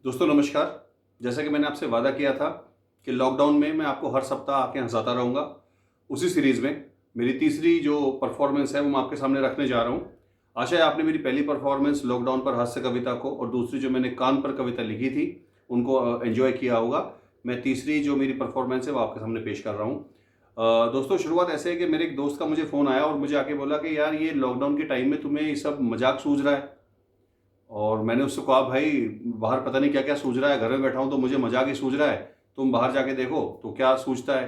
दोस्तों नमस्कार। जैसा कि मैंने आपसे वादा किया था कि लॉकडाउन में मैं आपको हर सप्ताह आके हंसाता रहूँगा। उसी सीरीज़ में मेरी तीसरी जो परफॉर्मेंस है वो मैं आपके सामने रखने जा रहा हूँ। आशा है आपने मेरी पहली परफॉर्मेंस लॉकडाउन पर हास्य कविता को और दूसरी जो मैंने कान पर कविता लिखी थी उनको एंजॉय किया होगा। मैं तीसरी जो मेरी परफॉर्मेंस है वो आपके सामने पेश कर रहा हूँ। दोस्तों शुरुआत ऐसे है कि मेरे एक दोस्त का मुझे फ़ोन आया और मुझे आके बोला कि यार ये लॉकडाउन के टाइम में तुम्हें ये सब मजाक सूझ रहा है। और मैंने उससे कहा भाई बाहर पता नहीं क्या-क्या सूझ रहा है, घर में बैठा हूँ तो मुझे मज़ाक ही सूझ रहा है, तुम बाहर जाके देखो तो क्या सूझता है।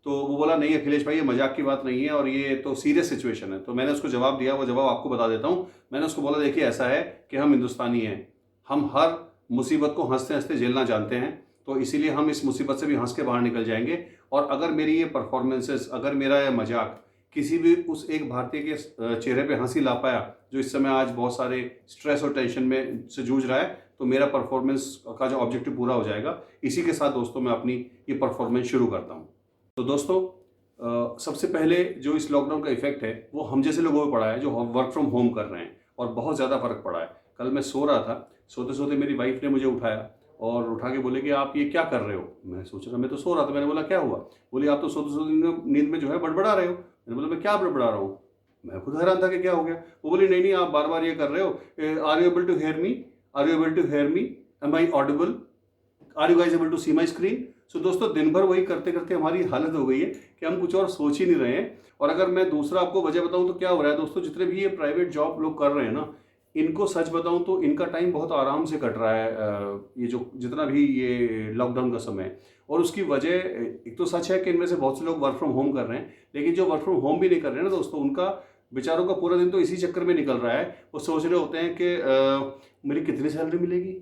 तो वो बोला नहीं अखिलेश भाई ये मज़ाक की बात नहीं है और ये तो सीरियस सिचुएशन है। तो मैंने उसको जवाब दिया, वो जवाब आपको बता देता हूँ। मैंने उसको बोला देखिए ऐसा है कि हम हिंदुस्तानी हैं, हम हर मुसीबत को हँसते-हँसते झेलना जानते हैं, तो इसीलिए हम इस मुसीबत से भी हँस के बाहर निकल जाएँगे। और अगर मेरी ये परफ़ॉर्मेंसेज़, अगर मेरा ये मज़ाक किसी भी उस एक भारतीय के चेहरे पे हँसी ला पाया जो इस समय आज बहुत सारे स्ट्रेस और टेंशन में से जूझ रहा है, तो मेरा परफॉर्मेंस का जो ऑब्जेक्टिव पूरा हो जाएगा। इसी के साथ दोस्तों मैं अपनी ये परफॉर्मेंस शुरू करता हूँ। तो दोस्तों सबसे पहले जो इस लॉकडाउन का इफेक्ट है वो हम जैसे लोगों पे पड़ा है जो वर्क फ्रॉम होम कर रहे हैं, और बहुत ज़्यादा फ़र्क पड़ा है। कल मैं सो रहा था, सोते-सोते मेरी वाइफ़ ने मुझे उठाया और उठा के बोले कि आप ये क्या कर रहे हो? मैं सोच रहा, मैं तो सो रहा था। मैंने बोला क्या हुआ? बोली आप तो सोते-सोते नींद में जो है बड़बड़ा रहे हो। मैंने बोला मैं क्या बड़बड़ा रहा हूँ? मैं खुद हैरान था कि क्या हो गया? वो बोली नहीं, नहीं आप बार-बार ये कर रहे हो। Are you able to hear me? Are you able to hear me? Am I audible? Are you guys able to see my screen? So दोस्तों दिन भर वही करते करते हमारी हालत हो गई है कि हम कुछ और सोच ही नहीं रहे हैं। और अगर मैं दूसरा आपको वजह बताऊं तो क्या हो रहा है दोस्तों, जितने भी ये प्राइवेट जॉब लोग कर रहे हैं ना, इनको सच बताऊं तो इनका टाइम बहुत आराम से कट रहा है। ये जो जितना भी ये लॉकडाउन का समय है, और उसकी वजह एक तो सच है कि इनमें से बहुत से लोग वर्क फ्रॉम होम कर रहे हैं, लेकिन जो वर्क फ्रॉम होम भी नहीं कर रहे हैं ना दोस्तों, उनका बेचारों का पूरा दिन तो इसी चक्कर में निकल रहा है। वो सोच रहे होते हैं कि मेरी कितनी सैलरी मिलेगी,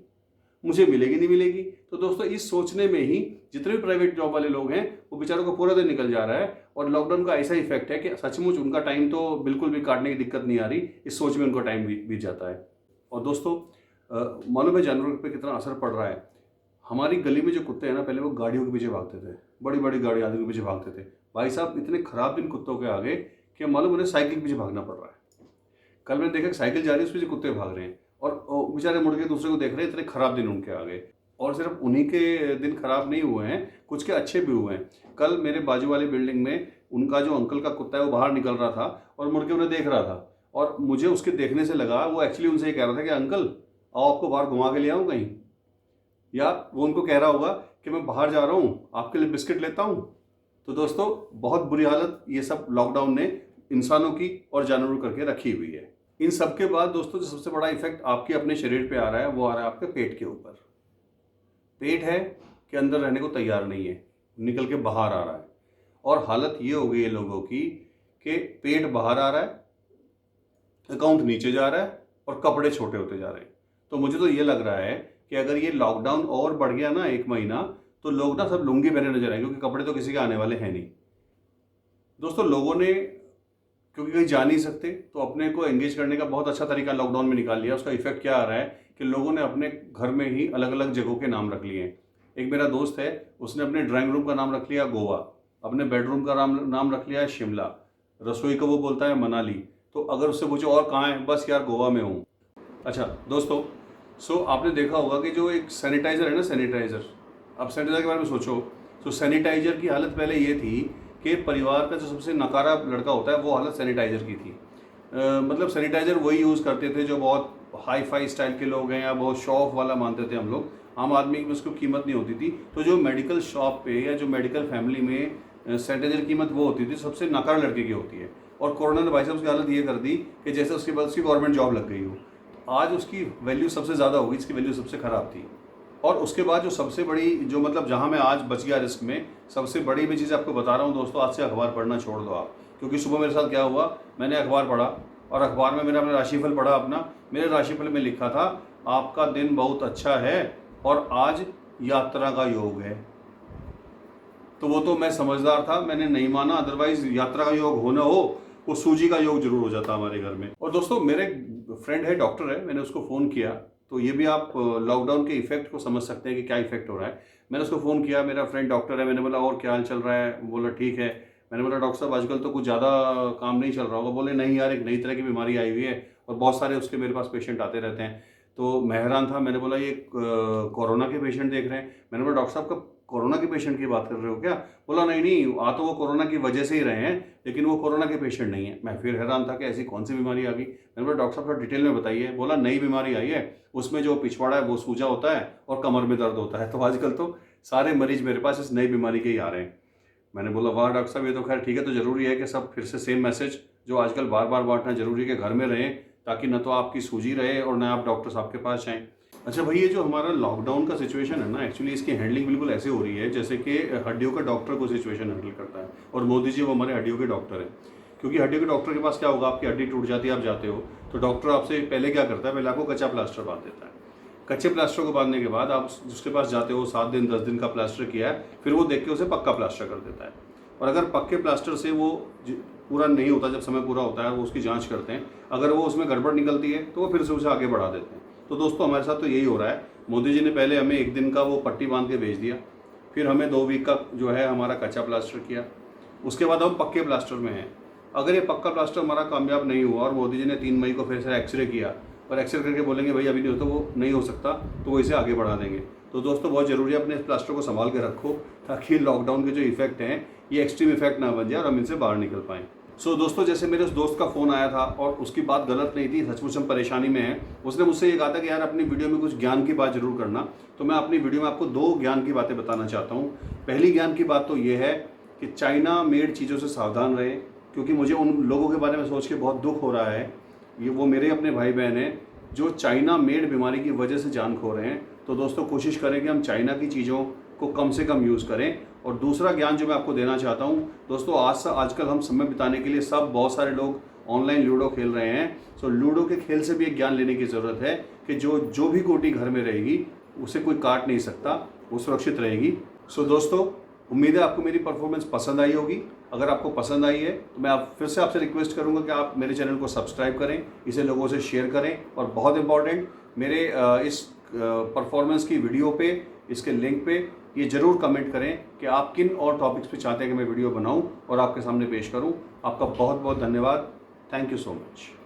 मुझे मिलेगी नहीं मिलेगी। तो दोस्तों इस सोचने में ही जितने भी प्राइवेट जॉब वाले लोग हैं वो बेचारों का पूरा दिन निकल जा रहा है। और लॉकडाउन का ऐसा इफेक्ट है कि सचमुच उनका टाइम तो बिल्कुल भी काटने की दिक्कत नहीं आ रही, इस सोच में उनका टाइम बीत जाता है। और दोस्तों मालूम है जानवरों पे कितना असर पड़ रहा है। हमारी गली में जो कुत्ते हैं ना, पहले वो गाड़ियों के पीछे भागते थे, बड़ी बड़ी गाड़ी आदमी के पीछे भागते थे। भाई साहब इतने खराब दिन कुत्तों के आगे कि मालूम उन्हें साइकिल के पीछे भागना पड़ रहा है। कल मैंने देखा कि साइकिल जा रही है, उस पीछे कुत्ते भाग रहे हैं और वो बेचारे मुड़ के दूसरे को देख रहे हैं। इतने खराब दिन उनके आ गए। और सिर्फ उन्हीं के दिन खराब नहीं हुए हैं, कुछ के अच्छे भी हुए हैं। कल मेरे बाजू वाली बिल्डिंग में उनका जो अंकल का कुत्ता है वो बाहर निकल रहा था और मुड़ के उन्हें देख रहा था, और मुझे उसके देखने से लगा वो एक्चुअली उनसे ये कह रहा था कि अंकल आओ आपको बाहर घुमा के ले आऊँ कहीं, या वो उनको कह रहा होगा कि मैं बाहर जा रहा हूँ आपके लिए बिस्किट लेता हूँ। तो दोस्तों बहुत बुरी हालत ये सब लॉकडाउन ने इंसानों की और जानवरों करके रखी हुई है। इन सब के बाद दोस्तों जो सबसे बड़ा इफेक्ट आपके अपने शरीर पे आ रहा है वो आ रहा है आपके पेट के ऊपर। पेट है कि अंदर रहने को तैयार नहीं है, निकल के बाहर आ रहा है। और हालत ये हो गई है लोगों की कि पेट बाहर आ रहा है, अकाउंट नीचे जा रहा है और कपड़े छोटे होते जा रहे हैं। तो मुझे तो ये लग रहा है कि अगर ये लॉकडाउन और बढ़ गया ना 1 महीना, तो लोग ना सब लुंगी पहने नजर आएंगे, क्योंकि कपड़े तो किसी के आने वाले हैं नहीं। दोस्तों लोगों ने क्योंकि कहीं जा नहीं सकते तो अपने को एंगेज करने का बहुत अच्छा तरीका लॉकडाउन में निकाल लिया। उसका इफेक्ट क्या आ रहा है कि लोगों ने अपने घर में ही अलग अलग जगहों के नाम रख लिए हैं। एक मेरा दोस्त है, उसने अपने ड्राइंग रूम का नाम रख लिया गोवा, अपने बेडरूम का नाम रख लिया है शिमला, रसोई का वो बोलता है मनाली। तो अगर उससे पूछो और कहाँ है, बस यार गोवा में हूँ। अच्छा दोस्तों, आपने देखा होगा कि जो एक सैनिटाइज़र है ना, सैनिटाइज़र, अब सैनिटाइज़र के बारे में सोचो। तो सैनिटाइज़र की हालत पहले ये थी कि परिवार का जो सबसे नकारा लड़का होता है वो हालत सैनिटाइज़र की थी। मतलब सैनिटाइज़र वही यूज़ करते थे जो बहुत हाई फाई स्टाइल के लोग हैं या बहुत शो ऑफ वाला मानते थे हम लोग। आम आदमी की उसको कीमत नहीं होती थी। तो जो मेडिकल शॉप पे या जो मेडिकल फैमिली में सैनिटाइज़र की कीमत वो होती थी, सबसे नकारा लड़के की होती है। और कोरोना ने भाई साहब उसकी हालत ये कर दी कि जैसे उसके बाद उसकी गवर्नमेंट जॉब लग गई हो। आज उसकी वैल्यू सबसे ज़्यादा होगी, इसकी वैल्यू सबसे ख़राब थी। और उसके बाद जो सबसे बड़ी जो मतलब जहाँ मैं आज बच गया रिस्क में, सबसे बड़ी मैं चीज़ आपको बता रहा हूँ दोस्तों, आज से अखबार पढ़ना छोड़ दो आप। क्योंकि सुबह मेरे साथ क्या हुआ, मैंने अखबार पढ़ा और अखबार में मेरा अपना राशिफल पढ़ा अपना। मेरे राशिफल में लिखा था आपका दिन बहुत अच्छा है और आज यात्रा का योग है। तो वो तो मैं समझदार था, मैंने नहीं माना। अदरवाइज यात्रा का योग हो ना हो, वो सूजी का योग जरूर हो जाता हमारे घर में। और दोस्तों मेरे फ्रेंड है, डॉक्टर है, मैंने उसको फ़ोन किया। तो ये भी आप लॉकडाउन के इफेक्ट को समझ सकते हैं कि क्या इफेक्ट हो रहा है। मैंने उसको फ़ोन किया, मेरा फ्रेंड डॉक्टर है, मैंने बोला और क्या हाल चल रहा है? बोला ठीक है। मैंने बोला डॉक्टर साहब आजकल तो कुछ ज़्यादा काम नहीं चल रहा होगा। बोले नहीं यार, एक नई तरह की बीमारी आई हुई है और बहुत सारे उसके मेरे पास पेशेंट आते रहते हैं। तो मैं हैरान था, मैंने बोला ये कोरोना के पेशेंट देख रहे हैं। मैंने बोला डॉक्टर साहब कब कोरोना के पेशेंट की बात कर रहे हो क्या? बोला नहीं नहीं, आ तो वो कोरोना की वजह से ही रहे हैं, लेकिन वो कोरोना के पेशेंट नहीं है। मैं फिर हैरान था कि ऐसी कौन सी बीमारी आ गई। मैंने बोला डॉक्टर साहब थोड़ा डिटेल में बताइए। बोला नई बीमारी आई है, उसमें जो पिछवाड़ा है वो सूजा होता है और कमर में दर्द होता है। तो आजकल तो सारे मरीज मेरे पास इस नई बीमारी के ही आ रहे हैं। मैंने बोला वाह डॉक्टर साहब, ये तो खैर ठीक है। तो ज़रूरी है कि सब फिर से सेम मैसेज जो आजकल बार बार बांटना ज़रूरी है कि घर में रहें, ताकि न तो आपकी सूजी रहे और न आप डॉक्टर साहब के पास जाएँ। अच्छा भाई, ये जो हमारा लॉकडाउन का सिचुएशन है ना, एक्चुअली इसकी हैंडलिंग बिल्कुल ऐसे हो रही है जैसे कि हड्डियों का डॉक्टर को सिचुएशन हैंडल करता है, और मोदी जी वो हमारे हड्डियों के डॉक्टर हैं। क्योंकि हड्डियों के डॉक्टर के पास क्या होगा, आपकी हड्डी टूट जाती है, आप जाते हो तो डॉक्टर आपसे पहले क्या करता है, पहले आपको कच्चा प्लास्टर बांध देता है। कच्चे प्लास्टर को बांधने के बाद आप उसके पास जाते हो, 7 दिन 10 दिन का प्लास्टर किया है, फिर वो देख के उसे पक्का प्लास्टर कर देता है। और अगर पक्के प्लास्टर से वो पूरा नहीं होता, जब समय पूरा होता है वो उसकी जांच करते हैं, अगर वो उसमें गड़बड़ निकलती है तो वो फिर से उसे आगे बढ़ा देते हैं। तो दोस्तों हमारे साथ तो यही हो रहा है। मोदी जी ने पहले हमें 1 दिन का वो पट्टी बांध के भेज दिया, फिर हमें 2 वीक का जो है हमारा कच्चा प्लास्टर किया, उसके बाद हम पक्के प्लास्टर में हैं। अगर ये पक्का प्लास्टर हमारा कामयाब नहीं हुआ और मोदी जी ने 3 मई को फिर से एक्सरे किया और एक्सरे करके बोलेंगे भाई अभी नहीं होता, वो नहीं हो सकता, तो वो इसे आगे बढ़ा देंगे। तो दोस्तों बहुत ज़रूरी है अपने इस प्लास्टर को संभाल के रखो, ताकि लॉकडाउन के जो इफेक्ट हैं ये एक्सट्रीम इफेक्ट ना बन जाए और हम इनसे बाहर निकल पाएँ। सो दोस्तों, जैसे मेरे उस दोस्त का फ़ोन आया था और उसकी बात गलत नहीं थी, सचमुच हम परेशानी में हैं। उसने मुझसे ये कहा था कि यार अपनी वीडियो में कुछ ज्ञान की बात ज़रूर करना। तो मैं अपनी वीडियो में आपको 2 ज्ञान की बातें बताना चाहता हूँ। पहली ज्ञान की बात तो ये है कि चाइना मेड चीज़ों से सावधान रहे, क्योंकि मुझे उन लोगों के बारे में सोच के बहुत दुख हो रहा है। ये वो मेरे अपने भाई बहन हैं जो चाइना मेड बीमारी की वजह से जान खो रहे हैं। तो दोस्तों कोशिश करें कि हम चाइना की चीज़ों को कम से कम यूज़ करें। और दूसरा ज्ञान जो मैं आपको देना चाहता हूँ दोस्तों, आजकल हम समय बिताने के लिए बहुत सारे लोग ऑनलाइन लूडो खेल रहे हैं। सो लूडो के खेल से भी एक ज्ञान लेने की ज़रूरत है कि जो भी गोटी घर में रहेगी उसे कोई काट नहीं सकता, वो सुरक्षित रहेगी। सो दोस्तों, उम्मीद है आपको मेरी परफॉर्मेंस पसंद आई होगी। अगर आपको पसंद आई है तो मैं फिर से आपसे रिक्वेस्ट करूंगा कि आप मेरे चैनल को सब्सक्राइब करें, इसे लोगों से शेयर करें, और बहुत इंपॉर्टेंट, मेरे इस परफॉर्मेंस की वीडियो पे, इसके लिंक पे ये ज़रूर कमेंट करें कि आप किन और टॉपिक्स पे चाहते हैं कि मैं वीडियो बनाऊं और आपके सामने पेश करूं। आपका बहुत बहुत धन्यवाद। Thank you so much.